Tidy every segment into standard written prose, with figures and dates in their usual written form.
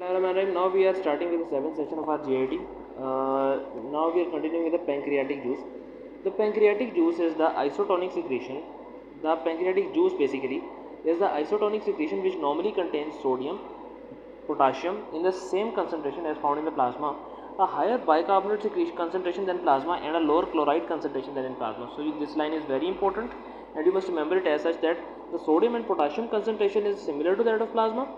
Now we are starting with the seventh section of our GIT. Now we are continuing with the pancreatic juice. The pancreatic juice is the isotonic secretion. The pancreatic juice basically is the isotonic secretion which normally contains sodium, potassium in the same concentration as found in the plasma, a higher bicarbonate secretion concentration than plasma and a lower chloride concentration than in plasma. So this line is very important and you must remember it as such that the sodium and potassium concentration is similar to that of plasma.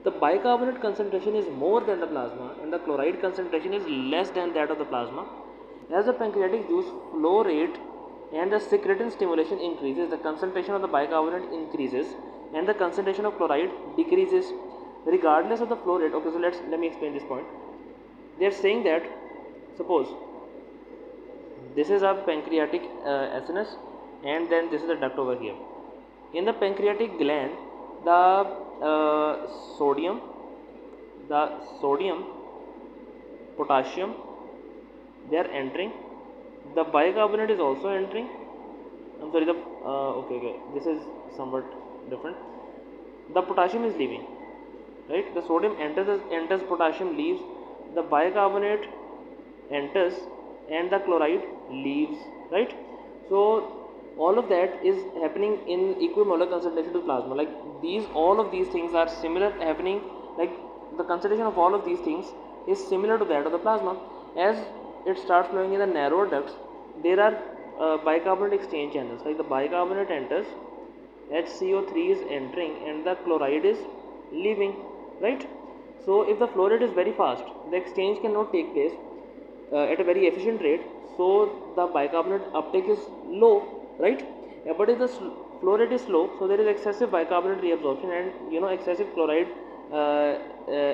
The bicarbonate concentration is more than the plasma and the chloride concentration is less than that of the plasma. As the pancreatic juice flow rate and the secretin stimulation increases, the concentration of the bicarbonate increases and the concentration of chloride decreases regardless of the flow rate. Okay, so let me explain this point. They are saying that suppose this is a pancreatic SNS and then this is a duct over here. In the pancreatic gland, the sodium, potassium, they are entering. The bicarbonate is also entering. I'm sorry. Okay. This is somewhat different. The potassium is leaving, right? The sodium enters, potassium leaves. The bicarbonate enters, and the chloride leaves, right? So all of that is happening in equimolar concentration to plasma. Like all of these things are similar happening. Like the concentration of all of these things is similar to that of the plasma. As it starts flowing in the narrower ducts, there are bicarbonate exchange channels. Like the bicarbonate enters, HCO3 is entering, and the chloride is leaving, right? So if the flow rate is very fast, the exchange cannot take place at a very efficient rate, so the bicarbonate uptake is low, right? But if the flow rate is slow, so there is excessive bicarbonate reabsorption and excessive chloride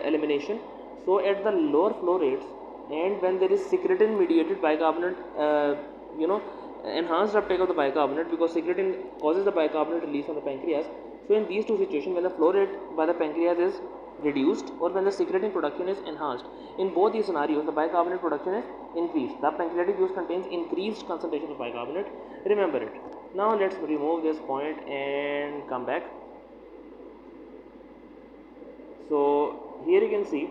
elimination. So at the lower flow rates and when there is secretin mediated bicarbonate enhanced uptake of the bicarbonate, because secretin causes the bicarbonate release from the pancreas. So in these two situations, when the flow rate by the pancreas is reduced or when the secretin production is enhanced, in both these scenarios the bicarbonate production is increased. The pancreatic juice contains increased concentration of bicarbonate, remember it. Now let's remove this point and come back. So here you can see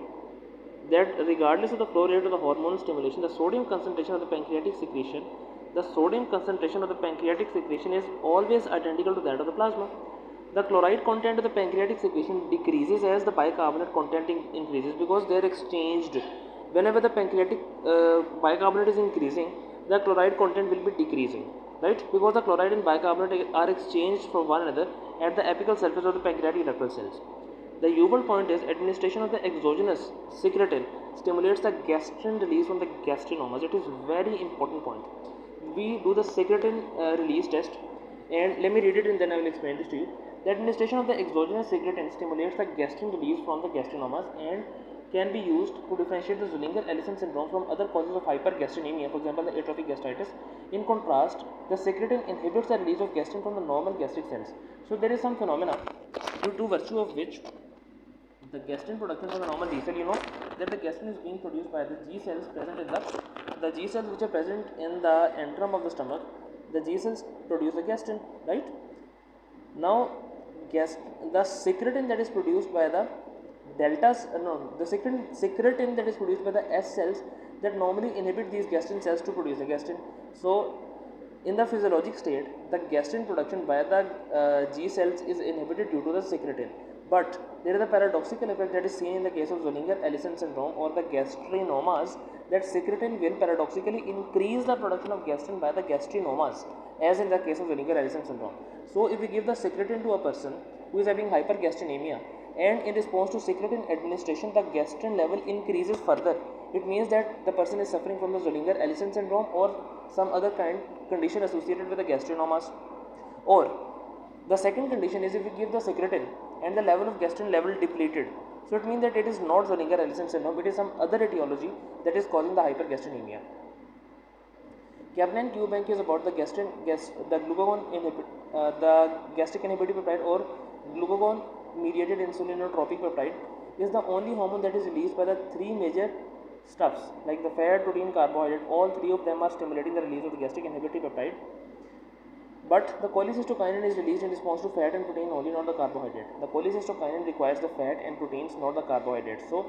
that regardless of the flow rate or the hormonal stimulation, the sodium concentration of the pancreatic secretion is always identical to that of the plasma. The chloride content of the pancreatic secretion decreases as the bicarbonate content increases, because they are exchanged. Whenever the pancreatic bicarbonate is increasing, the chloride content will be decreasing, right? Because the chloride and bicarbonate are exchanged from one another at the apical surface of the pancreatic ductal cells. The Uworld point is administration of the exogenous secretin stimulates the gastrin release from the gastrinomas. It is very important point. We do the secretin release test, and let me read it and then I will explain this to you. The administration of the exogenous secretin stimulates the gastrin release from the gastrinomas and can be used to differentiate the Zollinger-Ellison syndrome from other causes of hypergastrinemia, for example, the atrophic gastritis. In contrast, the secretin inhibits the release of gastrin from the normal gastric cells. So there is some phenomena due to virtue of which the gastrin production from the normal G cell, that the gastrin is being produced by the G cells present in the G cells which are present in the antrum of the stomach. The G cells produce the gastrin, right? Now the secretin that is produced by the secretin that is produced by the S cells that normally inhibit these gastrin cells to produce the gastrin. So in the physiologic state, the gastrin production by the G cells is inhibited due to the secretin. But there is a paradoxical effect that is seen in the case of Zollinger-Ellison syndrome or the gastrinomas, that secretin will paradoxically increase the production of gastrin by the gastrinomas, as in the case of Zollinger-Ellison syndrome. So if we give the secretin to a person who is having hypergastrinemia, and in response to secretin administration the gastrin level increases further, it means that the person is suffering from the Zollinger-Ellison syndrome or some other condition associated with the gastrinomas. Or the second condition is if we give the secretin and the level of gastrin level depleted, so it means that it is not Zollinger-Ellison syndrome, it is some other etiology that is causing the hypergastrinemia. Kaplan-Q bank is about the the gastric inhibitory peptide or glucagon mediated insulinotropic peptide is the only hormone that is released by the three major stuffs like the fat, protein, carbohydrate. All three of them are stimulating the release of the gastric inhibitory peptide. But the cholecystokinin is released in response to fat and protein only, not the carbohydrate. The cholecystokinin requires the fat and proteins, not the carbohydrates. So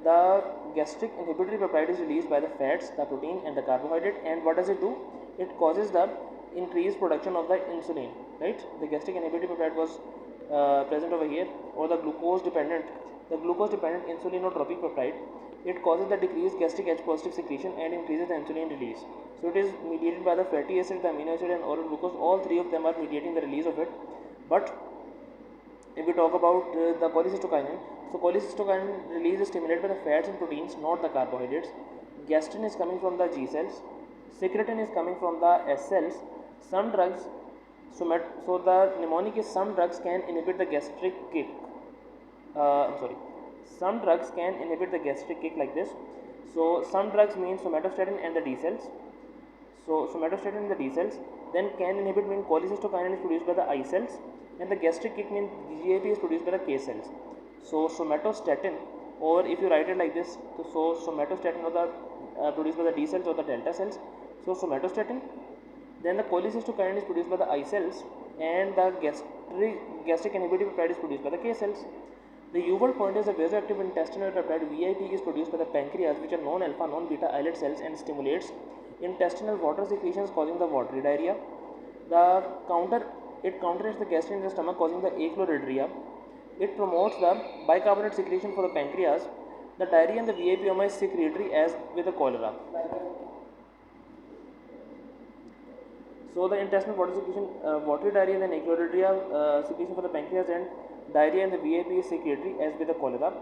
the gastric inhibitory peptide is released by the fats, the protein and the carbohydrate. And what does it do? It causes the increased production of the insulin, right? The gastric inhibitory peptide was present over here, or the glucose dependent insulinotropic peptide. It causes the decreased gastric H positive secretion and increases the insulin release. So it is mediated by the fatty acid, the amino acid and oral glucose. All three of them are mediating the release of it. But if we talk about the cholecystokinin, so cholecystokinin release is stimulated by the fats and proteins, not the carbohydrates. Gastrin is coming from the G cells, secretin is coming from the S cells. Some drugs, so the mnemonic is some drugs can inhibit the gastric kick. Some drugs can inhibit the gastric kick like this. So some drugs mean somatostatin and the D cells. So somatostatin in the D cells, then can inhibit mean cholecystokinin is produced by the I cells, and the gastric kick means GIT is produced by the K cells. So somatostatin, or if you write it like this, so somatostatin or the produced by the D cells or the delta cells. So somatostatin, then the cholecystokinin is produced by the I cells, and the gastric inhibitory peptide is produced by the K cells. The Uworld point is the vasoactive intestinal peptide VIP is produced by the pancreas, which are non-alpha, non-beta islet cells, and stimulates intestinal water secretions causing the watery diarrhea. It counterates the gastrin in the stomach causing the achloridria. It promotes the bicarbonate secretion for the pancreas. The diarrhea and the VIPoma is secretory as with the cholera. So the intestinal water secretion, watery diarrhea, then achloridria secretion for the pancreas, and diarrhea and the VIP is secretory as with the cholera.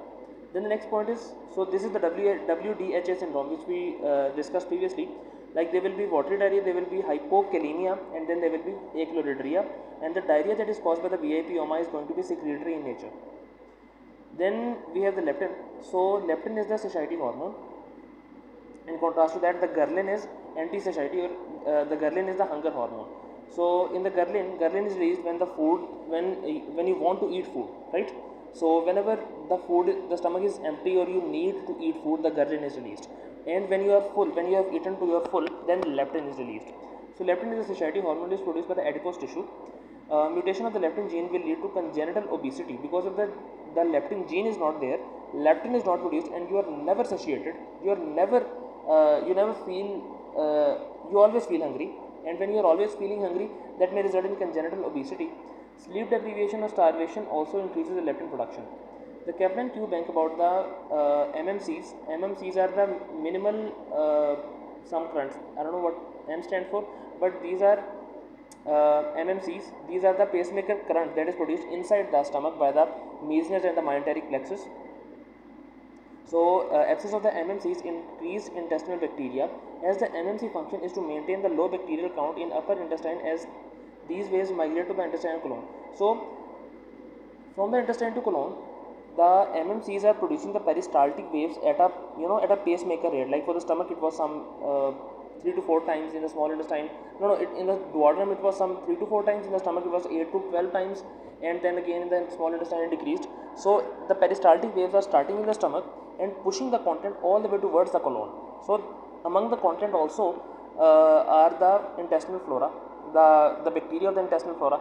Then the next point is, so this is the WDHA syndrome which we discussed previously. Like there will be watery diarrhea, there will be hypokalemia, and then there will be achloridria, and the diarrhea that is caused by the VIPoma is going to be secretory in nature. Then we have the leptin. So leptin is the satiety hormone. In contrast to that, the ghrelin is anti-satiety, or the ghrelin is the hunger hormone. So in the ghrelin is released when the food, when you want to eat food, right? So whenever the stomach is empty or you need to eat food, the ghrelin is released. And when you are full, when you have eaten to your full, then leptin is released. So leptin is a satiety hormone, is produced by the adipose tissue. Mutation of the leptin gene will lead to congenital obesity because of the leptin gene is not there, leptin is not produced, and you are never satiated. You always feel hungry, and when you are always feeling hungry, that may result in congenital obesity. Sleep deprivation or starvation also increases the leptin production. The Kaplan-Q bank about the MMCs. MMCs are the minimal sum currents. I don't know what M stands for, but these are MMCs. These are the pacemaker current that is produced inside the stomach by the Meissner's and the mesenteric plexus. So abscess of the MMCs increased intestinal bacteria, as the MMC function is to maintain the low bacterial count in upper intestine, as these waves migrate to the intestinal colon. So from the intestine to colon, the MMCs are producing the peristaltic waves at a pacemaker rate. Like for the stomach, it was some 3 to 4 times. In the small intestine, in the duodenum it was some 3 to 4 times. In the stomach it was 8 to 12 times, and then again in the small intestine it decreased. So the peristaltic waves are starting in the stomach and pushing the content all the way towards the colon. So among the content also are the intestinal flora, the bacteria of the intestinal flora.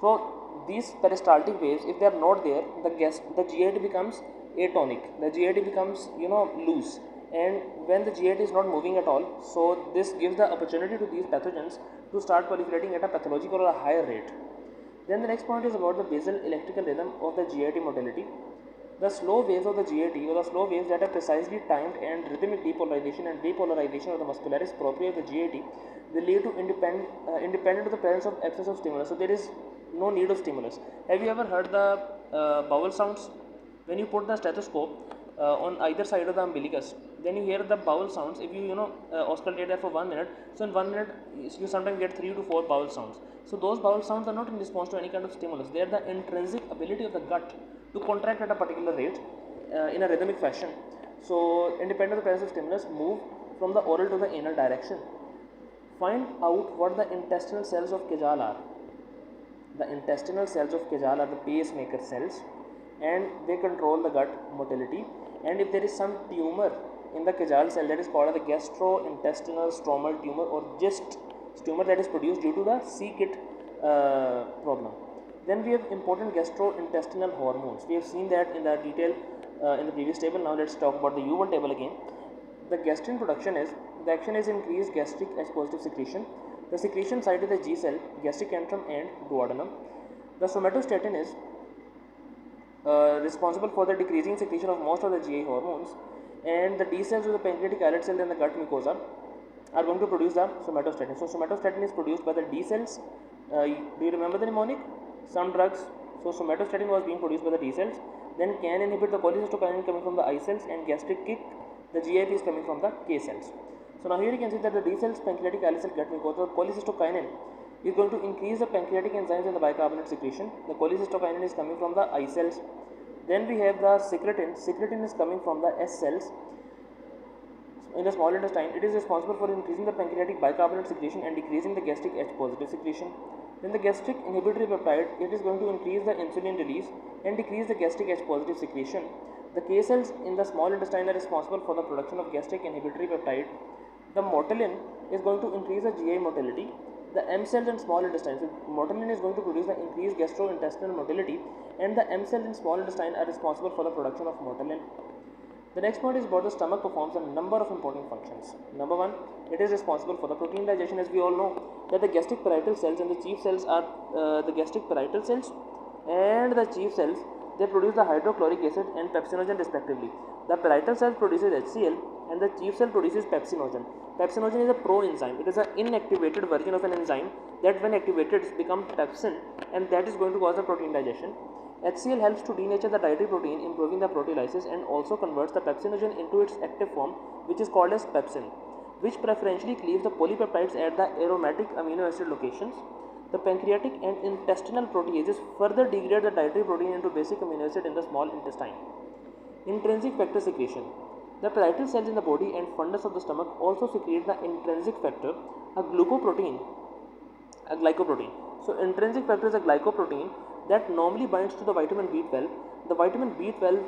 So these peristaltic waves, if they are not there, the GIT becomes atonic. The GIT becomes loose, and when the GIT is not moving at all, so this gives the opportunity to these pathogens to start proliferating at a pathological or a higher rate. Then the next point is about the basal electrical rhythm of the GIT motility. The slow waves of the GIT, or the slow waves that are precisely timed and rhythmic depolarization and repolarization of the muscularis propria of the GIT, will lead to independent of the presence of excess of stimulus. So there is no need of stimulus. Have you ever heard the bowel sounds? When you put the stethoscope on either side of the umbilicus, then you hear the bowel sounds. If you auscultate that for 1 minute, so in 1 minute you sometimes get 3 to 4 bowel sounds. So those bowel sounds are not in response to any kind of stimulus. They are the intrinsic ability of the gut to contract at a particular rate in a rhythmic fashion. So independent of the presence of stimulus, move from the oral to the anal direction. Find out what the intestinal cells of Kajal are. The intestinal cells of Kajal are the pacemaker cells, and they control the gut motility. And if there is some tumor in the Kajal cell, that is called the gastrointestinal stromal tumor or GIST tumor, that is produced due to the C-KIT problem. Then we have important gastrointestinal hormones. We have seen that in the detail in the previous table. Now let's talk about the Uworld table again. The gastrin production is, the action is increased gastric H positive secretion. The secretion site is the G cell, gastric antrum and duodenum. The somatostatin is responsible for the decreasing secretion of most of the GI hormones, and the D cells of the pancreatic islet cell and the gut mucosa are going to produce the somatostatin. So somatostatin is produced by the D cells. Do you remember the mnemonic? Some drugs. So somatostatin was being produced by the D cells. Then can inhibit the cholecystokinin coming from the I cells, and gastric kick, the GIT is coming from the K cells. So now here you can see that the D cells, pancreatic islet cell, gut mucosa, cholecystokinin is going to increase the pancreatic enzymes and the bicarbonate secretion. The cholecystokinin is coming from the I cells. Then we have the secretin. Secretin is coming from the S cells in the small intestine. It is responsible for increasing the pancreatic bicarbonate secretion and decreasing the gastric H positive secretion. Then the gastric inhibitory peptide, it is going to increase the insulin release and decrease the gastric H positive secretion. The K cells in the small intestine are responsible for the production of gastric inhibitory peptide. The motilin is going to increase the GI motility. The M cells in small intestine, so motilin is going to produce the increased gastrointestinal motility, and the M cells in small intestine are responsible for the production of motilin. The next point is about the stomach performs a number of important functions. Number one, it is responsible for the protein digestion. As we all know that the gastric parietal cells and the chief cells are the gastric parietal cells and the chief cells, they produce the hydrochloric acid and pepsinogen respectively. The parietal cell produces HCl and the chief cell produces pepsinogen. Pepsinogen is a proenzyme. It is an inactivated version of an enzyme that when activated becomes pepsin, and that is going to cause the protein digestion. HCl helps to denature the dietary protein, improving the proteolysis, and also converts the pepsinogen into its active form, which is called as pepsin, which preferentially cleaves the polypeptides at the aromatic amino acid locations. The pancreatic and intestinal proteases further degrade the dietary protein into basic amino acid in the small intestine. Intrinsic factor secretion. The parietal cells in the body and fundus of the stomach also secrete the intrinsic factor, a glycoprotein. So intrinsic factor is a glycoprotein that normally binds to the vitamin B12. The vitamin B12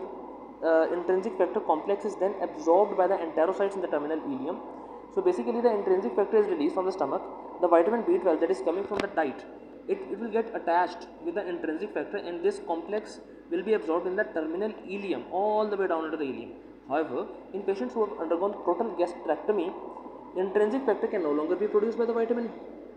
intrinsic factor complex is then absorbed by the enterocytes in the terminal ileum. So basically the intrinsic factor is released from the stomach. The vitamin B12 that is coming from the diet, it will get attached with the intrinsic factor, and this complex will be absorbed in the terminal ileum all the way down into the ileum. However, in patients who have undergone total gastrectomy, intrinsic factor can no longer be produced by the vitamin,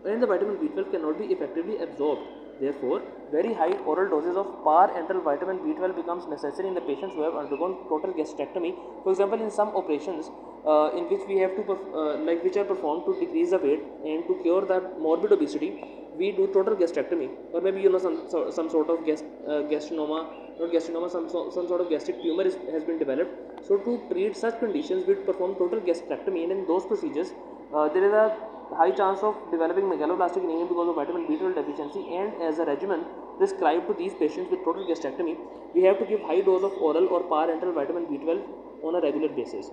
and the vitamin B12 cannot be effectively absorbed. Therefore, very high oral doses of parenteral vitamin B12 becomes necessary in the patients who have undergone total gastrectomy. For example, in some operations in which we have to which are performed to decrease the weight and to cure the morbid obesity, we do total gastrectomy, or maybe some sort of gastrinoma, not gastrinoma, some sort of gastric tumor has been developed. So to treat such conditions, we perform total gastrectomy, and in those procedures there is a high chance of developing megaloblastic anemia because of vitamin B12 deficiency, and as a regimen prescribed to these patients with total gastrectomy, we have to give high dose of oral or parenteral vitamin B12 on a regular basis.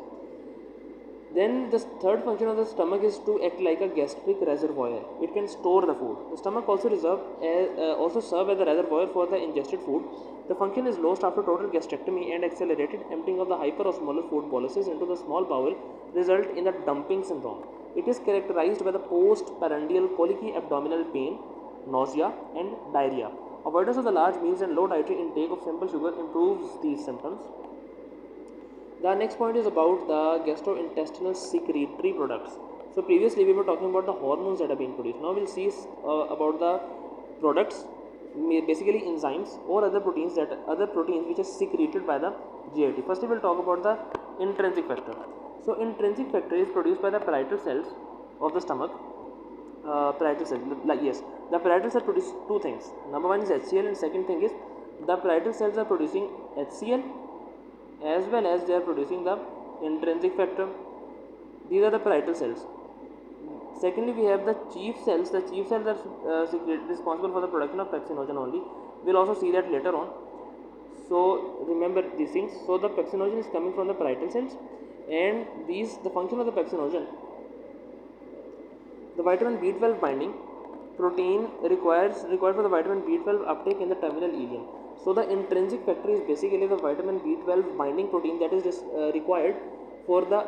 Then the third function of the stomach is to act like a gastric reservoir. It can store the food. The stomach also serve as a reservoir for the ingested food. The function is lost after total gastrectomy, and accelerated emptying of the hyperosmolar food boluses into the small bowel result in the dumping syndrome. It is characterized by the post-prandial colicky abdominal pain, nausea and diarrhea. Avoidance of the large meals and low dietary intake of simple sugar improves these symptoms. The next point is about the gastrointestinal secretory products. So previously we were talking about the hormones that are being produced. Now we'll see about the products, basically enzymes or other proteins which are secreted by the GIT. Firstly we'll talk about the intrinsic factor. So intrinsic factor is produced by the parietal cells of the stomach. The parietal cells produce two things. Number one is HCl, and second thing is the parietal cells are producing HCl as well as they are producing the intrinsic factor. These are the parietal cells. Secondly, we have the chief cells. The chief cells are responsible for the production of pepsinogen only. We'll also see that later on. So remember these things. So the pepsinogen is coming from the parietal cells, and the function of the pepsinogen, the vitamin B12 binding protein required for the vitamin B12 uptake in the terminal ileum. So the intrinsic factor is basically the vitamin B12 binding protein that is required for the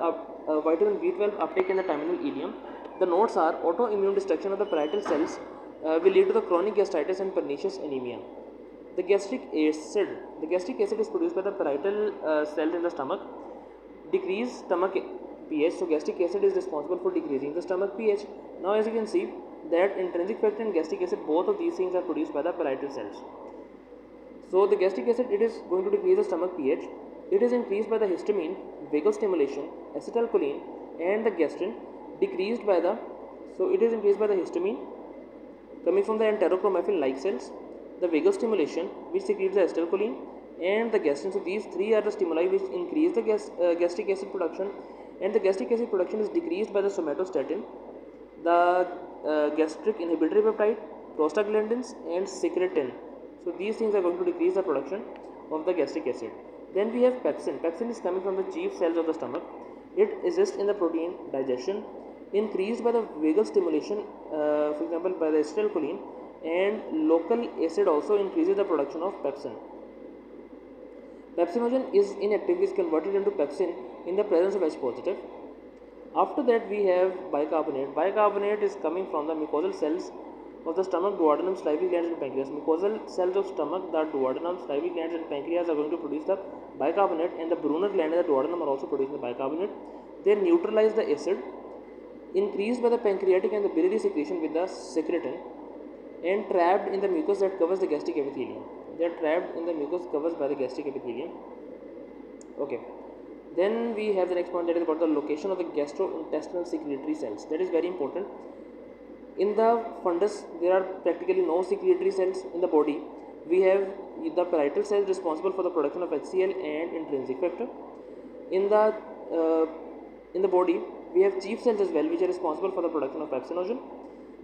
vitamin B12 uptake in the terminal ileum. The notes are autoimmune destruction of the parietal cells will lead to the chronic gastritis and pernicious anemia. The gastric acid. The gastric acid is produced by the parietal cells in the stomach. Decrease stomach pH. So gastric acid is responsible for decreasing the stomach pH. Now as you can see that intrinsic factor and gastric acid, both of these things are produced by the parietal cells. So the gastric acid, it is going to decrease the stomach pH. It is increased by the histamine, vagal stimulation, acetylcholine, and the gastrin. Decreased by the, so it is increased by the histamine coming from the enterochromaffin-like cells, the vagal stimulation which secretes the acetylcholine, and the gastrin. So these three are the stimuli which increase the gastric acid production, and the gastric acid production is decreased by the somatostatin, the gastric inhibitory peptide, prostaglandins, and secretin. So these things are going to decrease the production of the gastric acid. Then we have pepsin. Pepsin is coming from the chief cells of the stomach. It assists in the protein digestion, increased by the vagal stimulation, for example by the acetylcholine, and local acid also increases the production of pepsin. Pepsinogen is inactive, is converted into pepsin in the presence of H positive. After that we have bicarbonate. Bicarbonate is coming from the mucosal cells of the stomach, duodenum, salivary glands, and pancreas. Mucosal cells of stomach, the duodenum, salivary glands, and pancreas are going to produce the bicarbonate, and the Brunner gland and the duodenum are also producing the bicarbonate. They neutralize the acid, increased by the pancreatic and the biliary secretion with the secretin, and trapped in the mucus that covers the gastric epithelium. They are trapped in the mucus covered by the gastric epithelium. Okay. Then we have the next point, that is about the location of the gastrointestinal secretory cells. That is very important. In the fundus, there are practically no secretory cells in the body. We have the parietal cells responsible for the production of HCl and intrinsic factor. In the body, we have chief cells as well, which are responsible for the production of pepsinogen.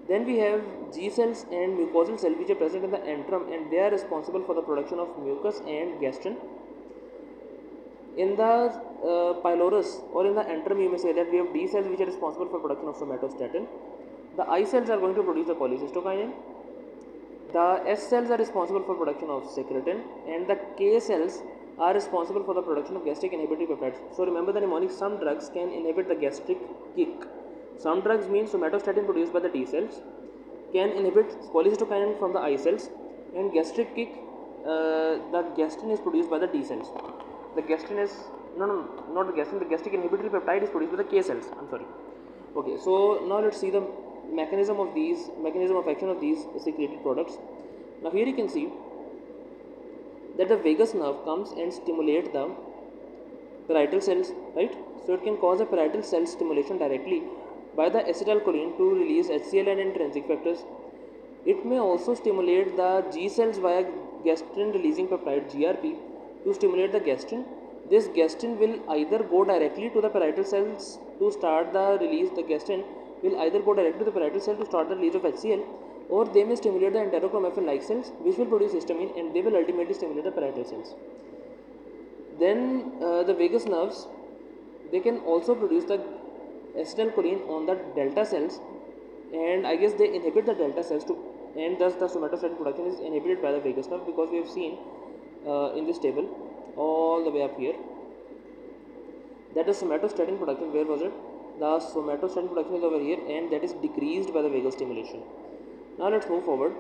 Then we have G cells and mucosal cells, which are present in the antrum, and they are responsible for the production of mucus and gastrin. In the pylorus or in the antrum, you may say that we have D cells, which are responsible for production of somatostatin. The I cells are going to produce the cholecystokinin. The S cells are responsible for production of secretin, and the K cells are responsible for the production of gastric inhibitory peptides. So remember the mnemonic: some drugs can inhibit the gastric kick. Some drugs means somatostatin produced by the T cells can inhibit cholecystokinin from the I cells, and gastric kick, the gastrin is produced by the T cells. The gastrin is not the gastrin. The gastric inhibitory peptide is produced by the K cells. I'm sorry. Okay, so now let's see the mechanism of action of these secreted products. Now here you can see that the vagus nerve comes and stimulates the parietal cells, right? So it can cause a parietal cell stimulation directly by the acetylcholine to release HCl and intrinsic factors. It may also stimulate the G cells via gastrin releasing peptide GRP to stimulate the gastrin. This gastrin will either go directly to the parietal cells to start the release. The gastrin will either go directly to the parietal cell to start the release of HCl, or they may stimulate the enterochromaffin-like cells, which will produce histamine, and they will ultimately stimulate the parietal cells. Then the vagus nerves, they can also produce the acetylcholine on the delta cells, and I guess they inhibit the delta cells too, and thus the somatostatin production is inhibited by the vagus nerve, because we have seen in this table all the way up here that the somatostatin production, where was it? The somatostatin production is over here, and that is decreased by the vagal stimulation. Now let's move forward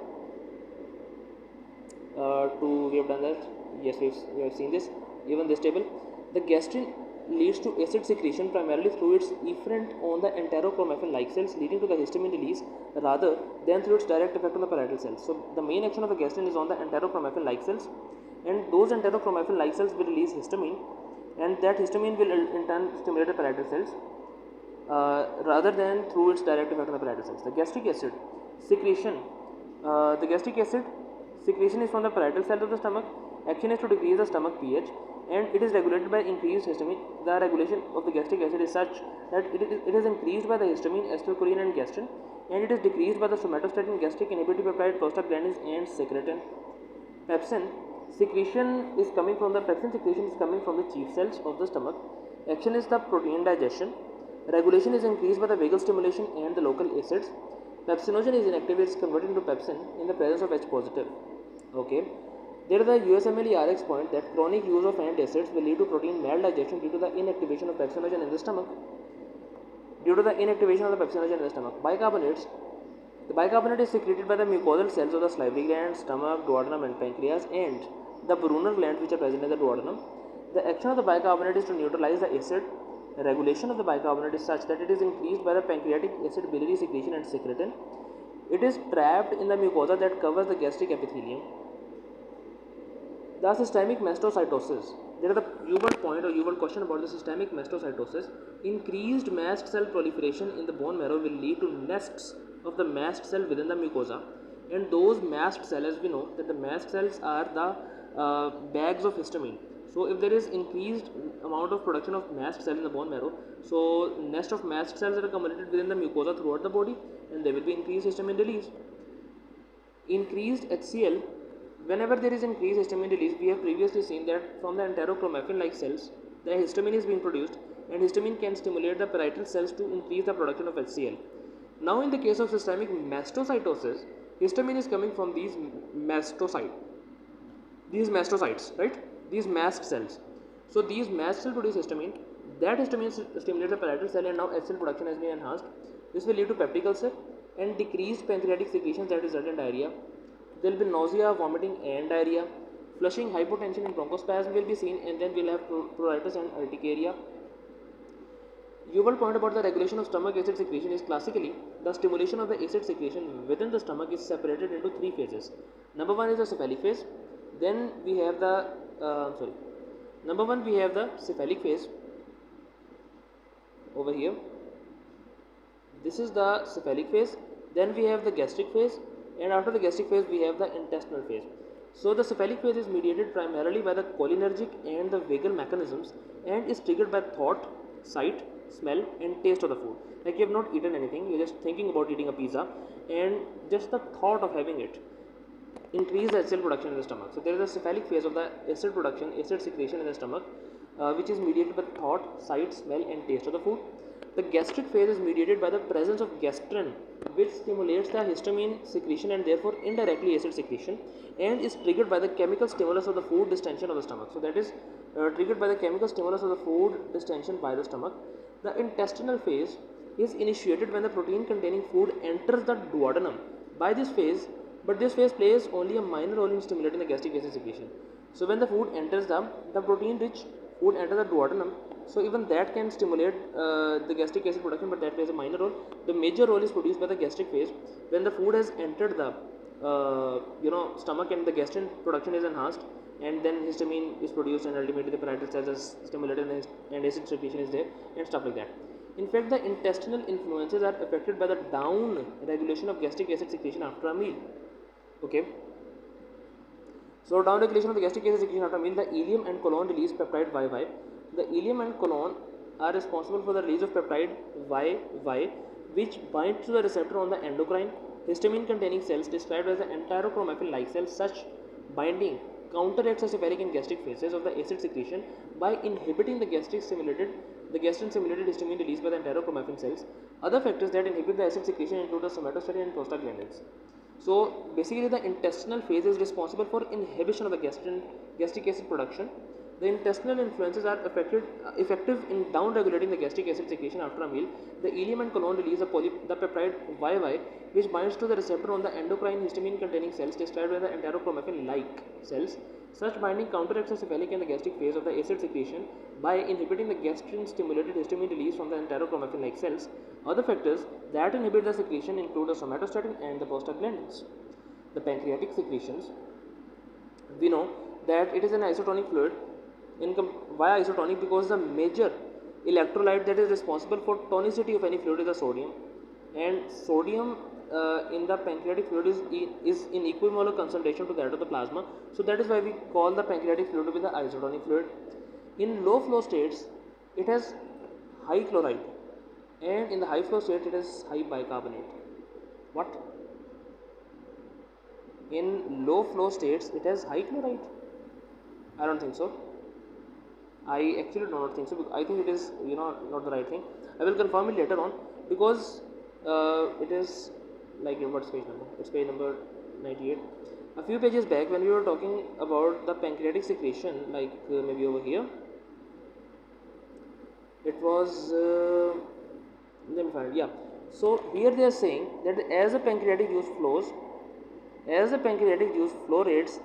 we have done that. Yes, we have seen this, even this table. The gastrin leads to acid secretion primarily through its efferent on the enterochromaffin-like cells, leading to the histamine release rather than through its direct effect on the parietal cells. So the main action of the gastrin is on the enterochromaffin-like cells, and those enterochromaffin-like cells will release histamine, and that histamine will in turn stimulate the parietal cells rather than through its direct effect on the parietal cells. The gastric acid secretion, the gastric acid secretion is from the parietal cells of the stomach. Action is to decrease the stomach pH, and it is regulated by increased histamine. The regulation of the gastric acid is such that it is increased by the histamine, acetylcholine, and gastrin, and it is decreased by the somatostatin, gastric inhibitory peptide, prostaglandins, and secretin. Pepsin secretion is coming from the chief cells of the stomach. Action is the protein digestion. Regulation is increased by the vagal stimulation and the local acids. Pepsinogen is inactive, it is converted into pepsin in the presence of H positive. Okay. There is the USMLE RX point that chronic use of antacids will lead to protein maldigestion due to the inactivation of pepsinogen in the stomach. Bicarbonates The bicarbonate is secreted by the mucosal cells of the salivary gland, stomach, duodenum, and pancreas, and the Brunner glands which are present in the duodenum. The action of the bicarbonate is to neutralize the acid. The regulation of the bicarbonate is such that it is increased by the pancreatic acid biliary secretion and secretin. It is trapped in the mucosa that covers the gastric epithelium. The systemic mastocytosis. There is the Uworld point or Uworld question about the systemic mastocytosis. Increased mast cell proliferation in the bone marrow will lead to nests of the mast cell within the mucosa, and those mast cells, as we know that the mast cells are the bags of histamine. So if there is increased amount of production of mast cells in the bone marrow, so nest of mast cells are accumulated within the mucosa throughout the body, and there will be increased histamine release. Increased HCl. Whenever there is increased histamine release, we have previously seen that from the enterochromaffin like cells, the histamine is being produced, and histamine can stimulate the parietal cells to increase the production of HCl. Now, in the case of systemic mastocytosis, histamine is coming from these mastocytes, right? These mast cells. So, these mast cells produce histamine. That histamine stimulates the parietal cell, and now HCl production has been enhanced. This will lead to peptic ulcer and decreased pancreatic secretions that result in diarrhea. There will be nausea, vomiting, and diarrhea. Flushing, hypotension, and bronchospasm will be seen, and then we'll have pruritus and urticaria. Uworld point about the regulation of stomach acid secretion is classically the stimulation of the acid secretion within the stomach is separated into three phases. Number one is the cephalic phase. Then we have the cephalic phase over here. This is the cephalic phase. Then we have the gastric phase, and after the gastric phase we have the intestinal phase. So the cephalic phase is mediated primarily by the cholinergic and the vagal mechanisms, and is triggered by thought, sight, smell, and taste of the food. Like you have not eaten anything, you're just thinking about eating a pizza, and just the thought of having it increase the acid production in the stomach. So there is a cephalic phase of the acid production, acid secretion in the stomach, which is mediated by thought, sight, smell, and taste of the food. The gastric phase is mediated by the presence of gastrin, which stimulates the histamine secretion and therefore indirectly acid secretion, and is triggered by the chemical stimulus of the food distension of the stomach. So that is triggered by the chemical stimulus of the food distension by the stomach. The intestinal phase is initiated when the protein containing food enters the duodenum. By this phase, but this phase plays only a minor role in stimulating the gastric acid secretion. So when the food enters the protein rich food enters the duodenum, so even that can stimulate the gastric acid production, but that plays a minor role. The major role is produced by the gastric phase when the food has entered the stomach, and the gastrin production is enhanced, and then histamine is produced, and ultimately the parietal cells is stimulated, and acid secretion is there, and stuff like that. In fact, the intestinal influences are affected by the down regulation of gastric acid secretion after a meal. Okay. So down regulation of the gastric acid secretion after a meal, the ileum and colon release peptide YY. The ileum and colon are responsible for the release of peptide YY, which binds to the receptor on the endocrine histamine containing cells described as the enterochromaffin like cells. Such binding counteracts the cephalic and gastric phases of the acid secretion by inhibiting the gastrin stimulated histamine released by the enterochromaffin cells. Other factors that inhibit the acid secretion include the somatostatin and prostaglandins. So basically the intestinal phase is responsible for inhibition of the gastric acid production. The intestinal influences are effective in down regulating the gastric acid secretion after a meal. The ileum and colon release the peptide YY, which binds to the receptor on the endocrine histamine containing cells described as the enterochromaffin like cells. Such binding counteracts the cephalic and the gastric phase of the acid secretion by inhibiting the gastrin stimulated histamine release from the enterochromaffin like cells. Other factors that inhibit the secretion include the somatostatin and the prostaglandins. The pancreatic secretions, we know that it is an isotonic fluid. Why isotonic? Because the major electrolyte that is responsible for tonicity of any fluid is the sodium, and sodium in the pancreatic fluid is in equimolar concentration to that of the plasma. So that is why we call the pancreatic fluid to be the isotonic fluid. In low flow states, it has high chloride, and in the high flow state, it has high bicarbonate. What? In low flow states, it has high chloride? I don't think so. I actually do not think so, because I think it is not the right thing. I will confirm it later on, because it is like, what's page number? It's page number 98. A few pages back, when we were talking about the pancreatic secretion, like maybe over here, it was let me find it. Yeah. So here they are saying that as the pancreatic juice flows, as the pancreatic juice flow rates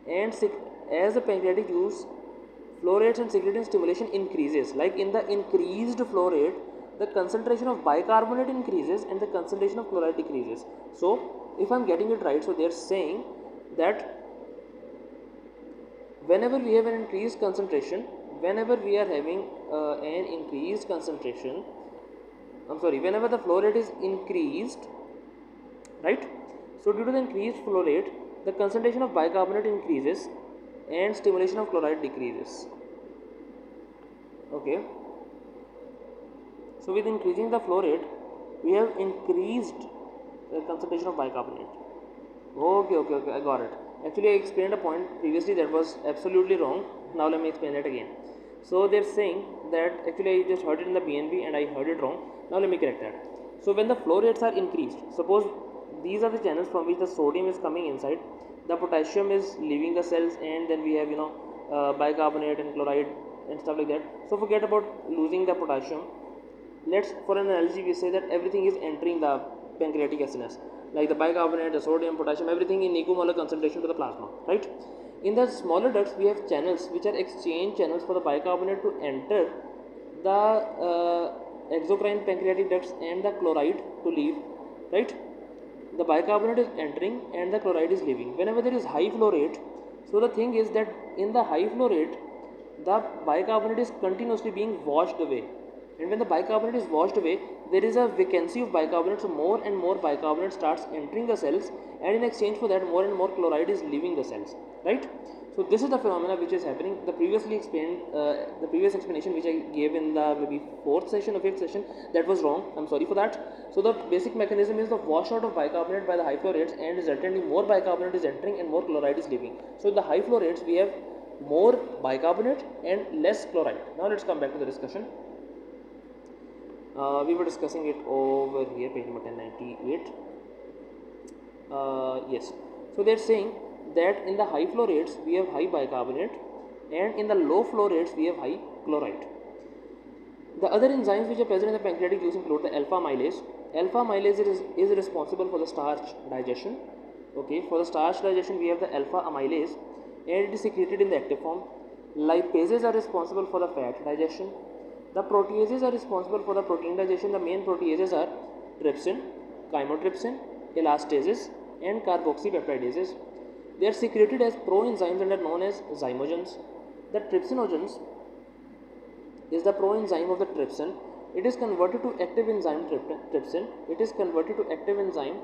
and as the pancreatic juice flow rates and secretin stimulation increases, like in the increased flow rate, the concentration of bicarbonate increases and the concentration of chloride decreases. So if I'm getting it right, so they are saying that whenever we have an increased concentration, whenever we are having an increased concentration, whenever the flow rate is increased, right? So due to the increased flow rate, the concentration of bicarbonate increases and stimulation of chloride decreases. Okay. So with increasing the flow rate, we have increased the concentration of bicarbonate. Okay, I got it. Actually, I explained a point previously that was absolutely wrong. Now let me explain it again. So they're saying that actually I just heard it in the BNB and I heard it wrong. Now let me correct that. So when the flow rates are increased, suppose these are the channels from which the sodium is coming inside, the potassium is leaving the cells, and then we have bicarbonate and chloride and stuff like that. So forget about losing the potassium. Let's, for an analogy, we say that everything is entering the pancreatic acids, like the bicarbonate, the sodium, potassium, everything in equimolar concentration to the plasma, right? In the smaller ducts, we have channels which are exchange channels for the bicarbonate to enter the exocrine pancreatic ducts and the chloride to leave, right? The bicarbonate is entering and the chloride is leaving. Whenever there is high flow rate, so the thing is that in the high flow rate, the bicarbonate is continuously being washed away, and when the bicarbonate is washed away, there is a vacancy of bicarbonate, so more and more bicarbonate starts entering the cells, and in exchange for that, more and more chloride is leaving the cells, right? So this is the phenomena which is happening. The previously explained, the previous explanation which I gave in the maybe 4th session or 5th session, that was wrong. I'm sorry for that. So the basic mechanism is the washout of bicarbonate by the high flow rates, and resultantly more bicarbonate is entering and more chloride is leaving. So in the high flow rates, we have more bicarbonate and less chloride. Now let's come back to the discussion. We were discussing it over here, page number 1098. Yes. So they're saying that in the high flow rates we have high bicarbonate, and in the low flow rates we have high chloride. The other enzymes which are present in the pancreatic juice include the alpha amylase. Alpha amylase is responsible for the starch digestion. Okay, for the starch digestion we have the alpha amylase, and it is secreted in the active form. Lipases are responsible for the fat digestion. The proteases are responsible for the protein digestion. The main proteases are trypsin, chymotrypsin, elastases, and carboxypeptidases. They are secreted as proenzymes and are known as zymogens. The trypsinogens is the proenzyme of the trypsin. It is converted to active enzyme trypsin. It is converted to active enzyme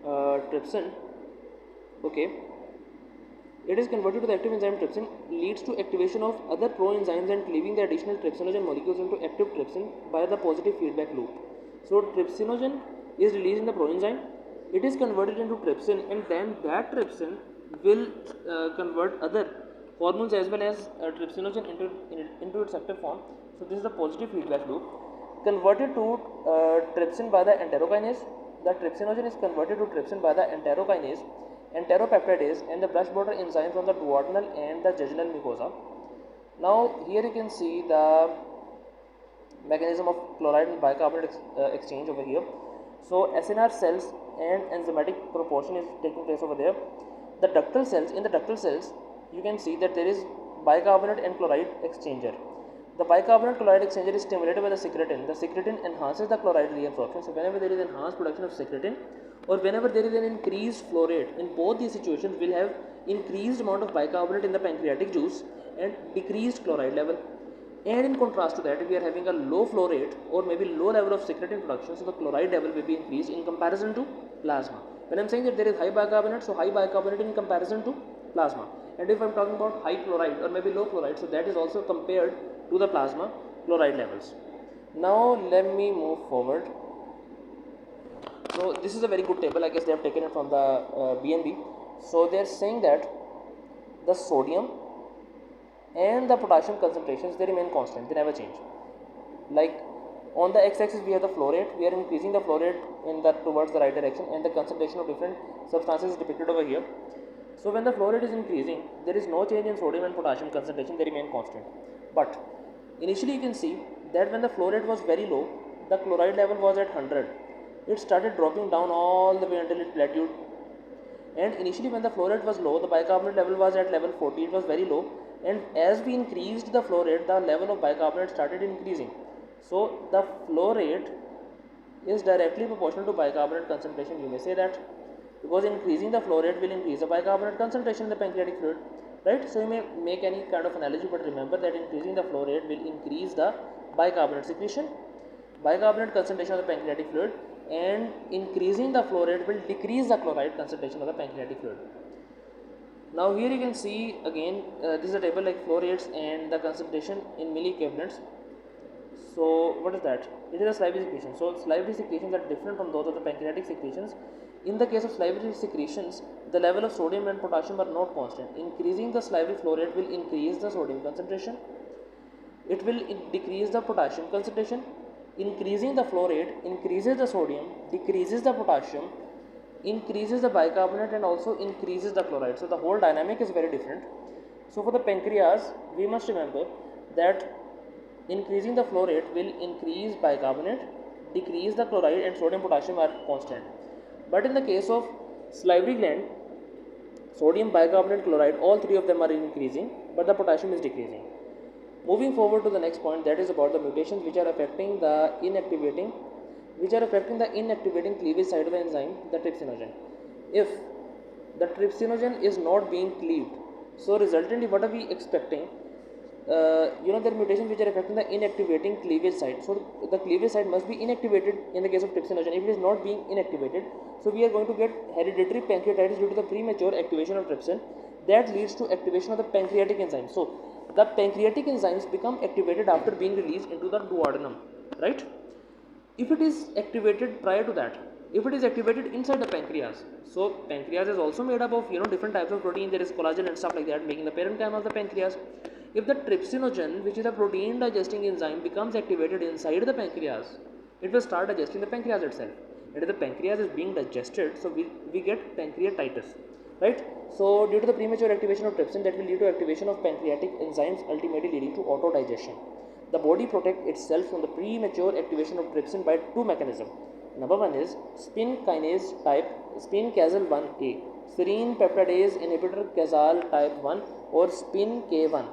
trypsin. Okay. It is converted to the active enzyme trypsin, leads to activation of other proenzymes and leaving the additional trypsinogen molecules into active trypsin by the positive feedback loop. So trypsinogen is released in the proenzyme, it is converted into trypsin, and then that trypsin will convert other hormones as well as trypsinogen into its active form. So this is the positive feedback loop. Converted to trypsin by the enterokinase. The trypsinogen is converted to trypsin by the enterokinase, enteropeptidase, and the brush border enzymes on the duodenal and the jejunal mucosa. Now here you can see the mechanism of chloride and bicarbonate exchange over here. So SNR cells and enzymatic proportion is taking place over there. The ductal cells, in the ductal cells you can see that there is bicarbonate and chloride exchanger. The bicarbonate chloride exchanger is stimulated by the secretin. The secretin enhances the chloride reabsorption. So whenever there is enhanced production of secretin, or whenever there is an increased flow rate, in both these situations we'll have increased amount of bicarbonate in the pancreatic juice and decreased chloride level. And in contrast to that, if we are having a low flow rate or maybe low level of secretin production, so the chloride level will be increased in comparison to plasma. When I'm saying that there is high bicarbonate, so high bicarbonate in comparison to plasma. And if I'm talking about high chloride or maybe low chloride, so that is also compared to the plasma chloride levels. Now let me move forward. So this is a very good table. I guess they have taken it from the BNB. So they are saying that the sodium and the potassium concentrations, they remain constant, they never change. Like on the x-axis we have the flow rate. We are increasing the flow rate in the towards the right direction, and the concentration of different substances is depicted over here. So when the flow rate is increasing, there is no change in sodium and potassium concentration, they remain constant. But initially you can see that when the flow rate was very low, the chloride level was at 100. it started dropping down all the way until it plateaued. And initially when the flow rate was low, the bicarbonate level was at level 40, it was very low, and as we increased the flow rate, the level of bicarbonate started increasing. So the flow rate is directly proportional to bicarbonate concentration, you may say that, because increasing the flow rate will increase the bicarbonate concentration in the pancreatic fluid, right? So you may make any kind of analogy, but remember that increasing the flow rate will increase the bicarbonate secretion, bicarbonate concentration of the pancreatic fluid, and increasing the flow rate will decrease the chloride concentration of the pancreatic fluid. Now here you can see again, this is a table like flow rates and the concentration in milliequivalents. So what is that? It is a salivary secretion. So salivary secretions are different from those of the pancreatic secretions. In the case of salivary secretions, the level of sodium and potassium are not constant. Increasing the salivary flow rate will increase the sodium concentration. It will decrease the potassium concentration. Increasing the flow rate increases the sodium, decreases the potassium, increases the bicarbonate, and also increases the chloride. So the whole dynamic is very different. So for the pancreas, we must remember that increasing the flow rate will increase bicarbonate, decrease the chloride, and sodium potassium are constant. But in the case of salivary gland, sodium, bicarbonate, chloride, all three of them are increasing, but the potassium is decreasing. Moving forward to the next point, that is about the mutations which are affecting the inactivating cleavage site of the enzyme, the trypsinogen. If the trypsinogen is not being cleaved, so resultantly what are we expecting? There are mutations which are affecting the inactivating cleavage site. So the cleavage site must be inactivated in the case of trypsinogen. If it is not being inactivated, so we are going to get hereditary pancreatitis due to the premature activation of trypsin. That leads to activation of the pancreatic enzymes. So the pancreatic enzymes become activated after being released into the duodenum, right? If it is activated prior to that, if it is activated inside the pancreas, so pancreas is also made up of different types of protein. There is collagen and stuff like that, making the parenchyma of the pancreas. If the trypsinogen, which is a protein digesting enzyme, becomes activated inside the pancreas, it will start digesting the pancreas itself. And if the pancreas is being digested, so we get pancreatitis, right? So due to the premature activation of trypsin, that will lead to activation of pancreatic enzymes, ultimately leading to autodigestion. The body protects itself from the premature activation of trypsin by two mechanisms. Number one is spin kinase type, spin casal 1A, serine peptidase inhibitor casal type 1, or spin K1.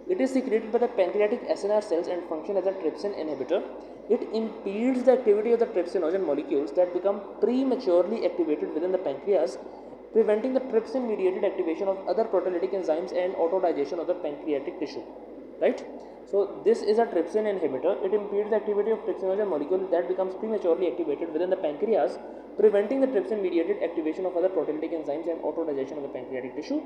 It is secreted by the pancreatic acinar cells and function as a trypsin inhibitor. It impedes the activity of the trypsinogen molecules that become prematurely activated within the pancreas, preventing the trypsin mediated activation of other proteolytic enzymes and autodigestion of the pancreatic tissue, right? So this is a trypsin inhibitor. It impedes the activity of trypsinogen molecule that becomes prematurely activated within the pancreas, preventing the trypsin mediated activation of other proteolytic enzymes and autodigestion of the pancreatic tissue.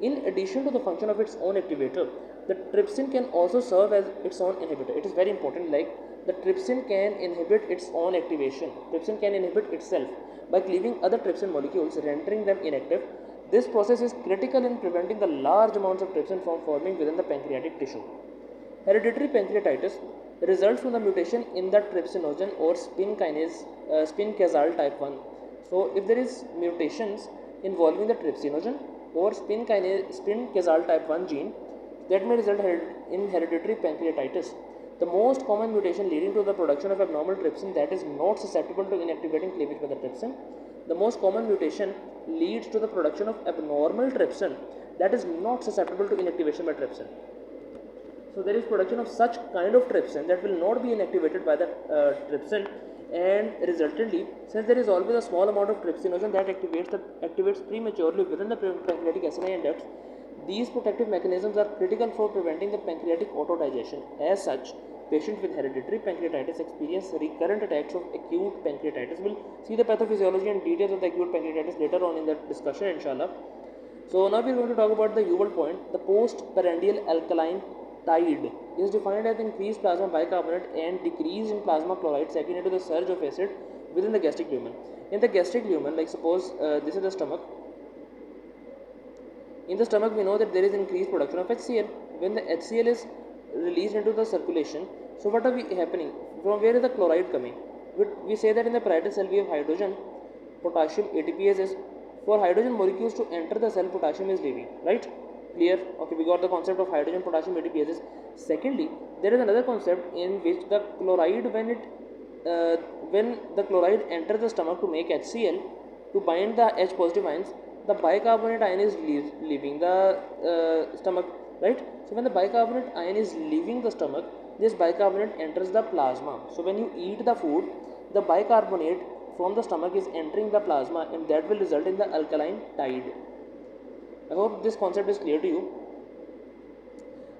In addition to the function of its own activator, the trypsin can also serve as its own inhibitor. It is very important, like the trypsin can inhibit its own activation. Trypsin can inhibit itself by cleaving other trypsin molecules, rendering them inactive. This process is critical in preventing the large amounts of trypsin from forming within the pancreatic tissue. Hereditary pancreatitis results from the mutation in the trypsinogen or spin casal type 1. So if there is mutations involving the trypsinogen or spin casal type 1 gene, that may result in hereditary pancreatitis. The most common mutation leading to the production of abnormal trypsin that is not susceptible to inactivating cleavage by the trypsin. The most common mutation leads to the production of abnormal trypsin that is not susceptible to inactivation by trypsin. So there is production of such kind of trypsin that will not be inactivated by the trypsin, and resultantly, since there is always a small amount of trypsinogen that activates prematurely within the pancreatic acinine ducts, these protective mechanisms are critical for preventing the pancreatic autodigestion. As such, patients with hereditary pancreatitis experience recurrent attacks of acute pancreatitis. We'll see the pathophysiology and details of the acute pancreatitis later on in the discussion, inshallah. So now we are going to talk about the Uworld point. The postprandial alkaline tide is defined as increased plasma bicarbonate and decrease in plasma chloride secondary to the surge of acid within the gastric lumen. In the gastric lumen, like suppose this is the stomach. In the stomach, we know that there is increased production of HCl. When the HCl is released into the circulation, so what are we happening? From where is the chloride coming? We say that in the parietal cell we have hydrogen, potassium, ATPase is. For hydrogen molecules to enter the cell, potassium is leaving, right? Clear? Okay, we got the concept of hydrogen, potassium, ATPases. Secondly, there is another concept in which the chloride, when it uh, when the chloride enters the stomach to make HCl to bind the H positive ions, the bicarbonate ion is leaving the stomach, right? So when the bicarbonate ion is leaving the stomach, this bicarbonate enters the plasma. So when you eat the food, the bicarbonate from the stomach is entering the plasma, and that will result in the alkaline tide. I hope this concept is clear to you.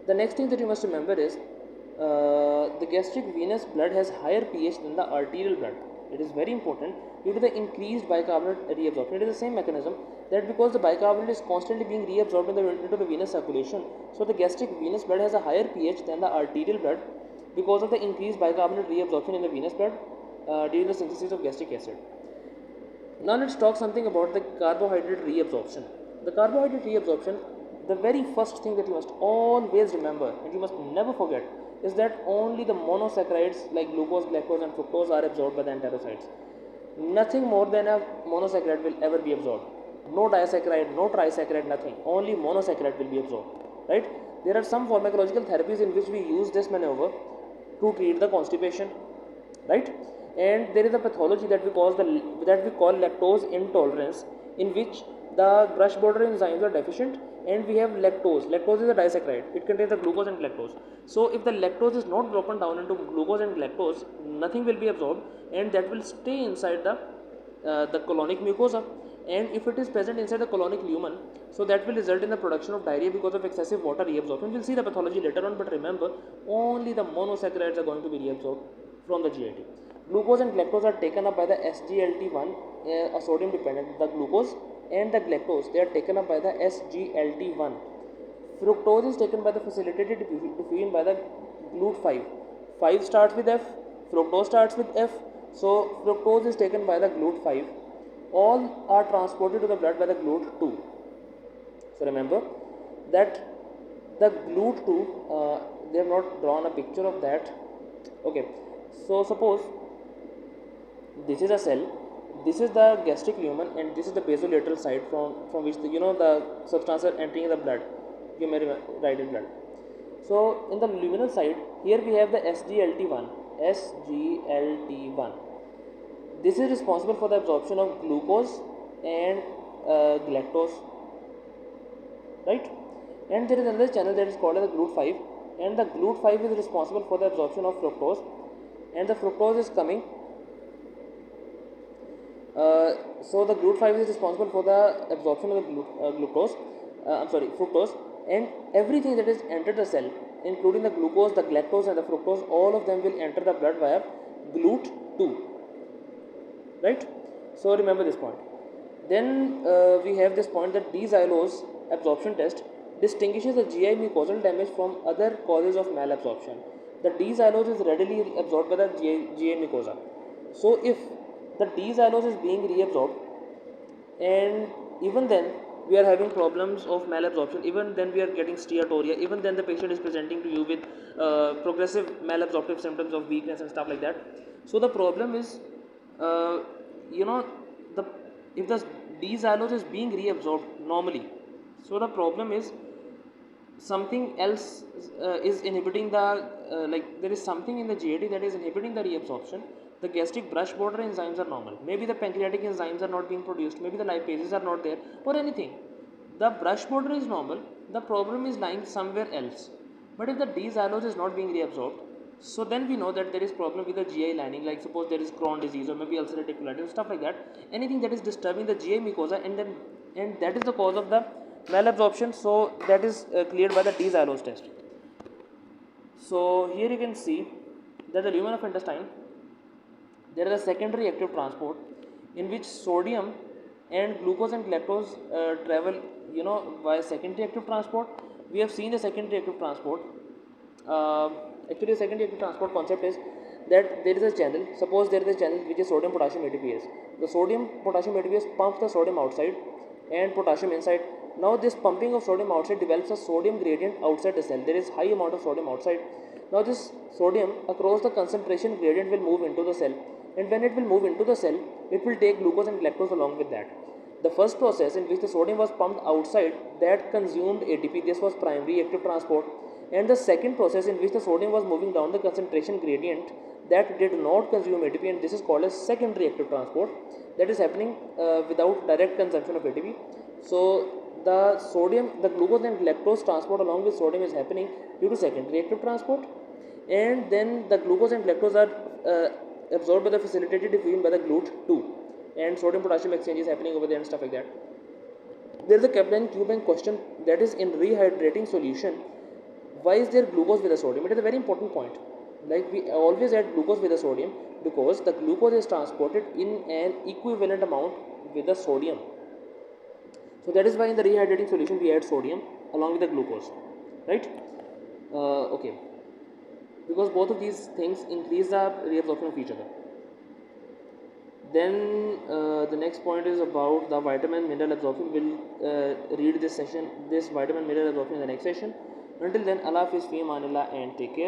The next thing that you must remember is the gastric venous blood has higher pH than the arterial blood. It is very important due to the increased bicarbonate reabsorption. It is the same mechanism that because the bicarbonate is constantly being reabsorbed into the venous circulation, so the gastric venous blood has a higher pH than the arterial blood because of the increased bicarbonate reabsorption in the venous blood during the synthesis of gastric acid. Now let's talk something about the carbohydrate reabsorption. The carbohydrate reabsorption, the very first thing that you must always remember and you must never forget is that only the monosaccharides like glucose, galactose and fructose are absorbed by the enterocytes. Nothing more than a monosaccharide will ever be absorbed. No disaccharide, no trisaccharide, nothing. Only monosaccharide will be absorbed. Right? There are some pharmacological therapies in which we use this maneuver to treat the constipation. Right? And there is a pathology that we call lactose intolerance, in which the brush border enzymes are deficient, and we have lactose. Lactose is a disaccharide. It contains the glucose and galactose. So if the lactose is not broken down into glucose and galactose, nothing will be absorbed, and that will stay inside the colonic mucosa. And if it is present inside the colonic lumen, so that will result in the production of diarrhea because of excessive water reabsorption. We'll see the pathology later on, but remember, only the monosaccharides are going to be reabsorbed from the GIT. Glucose and galactose are taken up by the SGLT1, a sodium dependent. The glucose and the galactose, they are taken up by the SGLT1. Fructose is taken by the facilitated diffusion by the GLUT5. 5 starts with F, fructose starts with F, so fructose is taken by the GLUT5. All are transported to the blood by the GLUT2. So remember that the GLUT2, they have not drawn a picture of that. Okay, so suppose this is a cell, this is the gastric lumen, and this is the basolateral side from which the substance are entering the blood. You may write in blood. So in the luminal side, here we have the SGLT1. SGLT1. This is responsible for the absorption of glucose and galactose, right? And there is another channel that is called as the GLUT5, and the GLUT5 is responsible for the absorption of fructose, and the fructose is coming. So the GLUT5 is responsible for the absorption of the fructose, and everything that is entered the cell, including the glucose, the galactose and the fructose, all of them will enter the blood via GLUT2, right? So remember this point. Then we have this point that D-xylose absorption test distinguishes the GI mucosal damage from other causes of malabsorption. The D-xylose is readily absorbed by the GI mucosa. So if the D-xylose is being reabsorbed, and even then we are having problems of malabsorption, even then we are getting steatoria, even then the patient is presenting to you with progressive malabsorptive symptoms of weakness and stuff like that. So the problem is, if the D-xylose is being reabsorbed normally, so the problem is something else is inhibiting the there is something in the GIT that is inhibiting the reabsorption. The gastric brush border enzymes are normal. Maybe the pancreatic enzymes are not being produced. Maybe the lipases are not there, or anything. The brush border is normal. The problem is lying somewhere else. But if the D-xylose is not being reabsorbed, so then we know that there is problem with the GI lining. Like suppose there is Crohn's disease or maybe ulcerative colitis, stuff like that. Anything that is disturbing the GI mucosa, and that is the cause of the malabsorption. So that is cleared by the D-xylose test. So here you can see that the lumen of intestine, there is a secondary active transport in which sodium and glucose and galactose travel via secondary active transport. We have seen the secondary active transport. Actually, the secondary active transport concept is that there is a channel. Suppose there is a channel which is sodium potassium ATPase. The sodium potassium ATPase pumps the sodium outside and potassium inside. Now this pumping of sodium outside develops a sodium gradient outside the cell. There is high amount of sodium outside. Now this sodium across the concentration gradient will move into the cell, and when it will move into the cell, it will take glucose and galactose along with that. The first process in which the sodium was pumped outside, that consumed ATP. This was primary active transport. And the second process in which the sodium was moving down the concentration gradient, that did not consume ATP, and this is called as secondary active transport, that is happening without direct consumption of ATP. So the sodium, the glucose and lactose transport along with sodium is happening due to secondary active transport, and then the glucose and lactose are absorbed by the facilitated diffusion by the GLUT2, and sodium potassium exchange is happening over there and stuff like that. There is a Kaplan Q-bank question, that is, in rehydrating solution, why is there glucose with the sodium? It is a very important point. Like, we always add glucose with the sodium because the glucose is transported in an equivalent amount with the sodium. So that is why in the rehydrating solution we add sodium along with the glucose, right? Okay, because both of these things increase the reabsorption of each other. Then the next point is about the vitamin mineral absorption. We'll read this vitamin mineral absorption in the next session. Until then, Allah Hafiz, fi amanillah, and take care.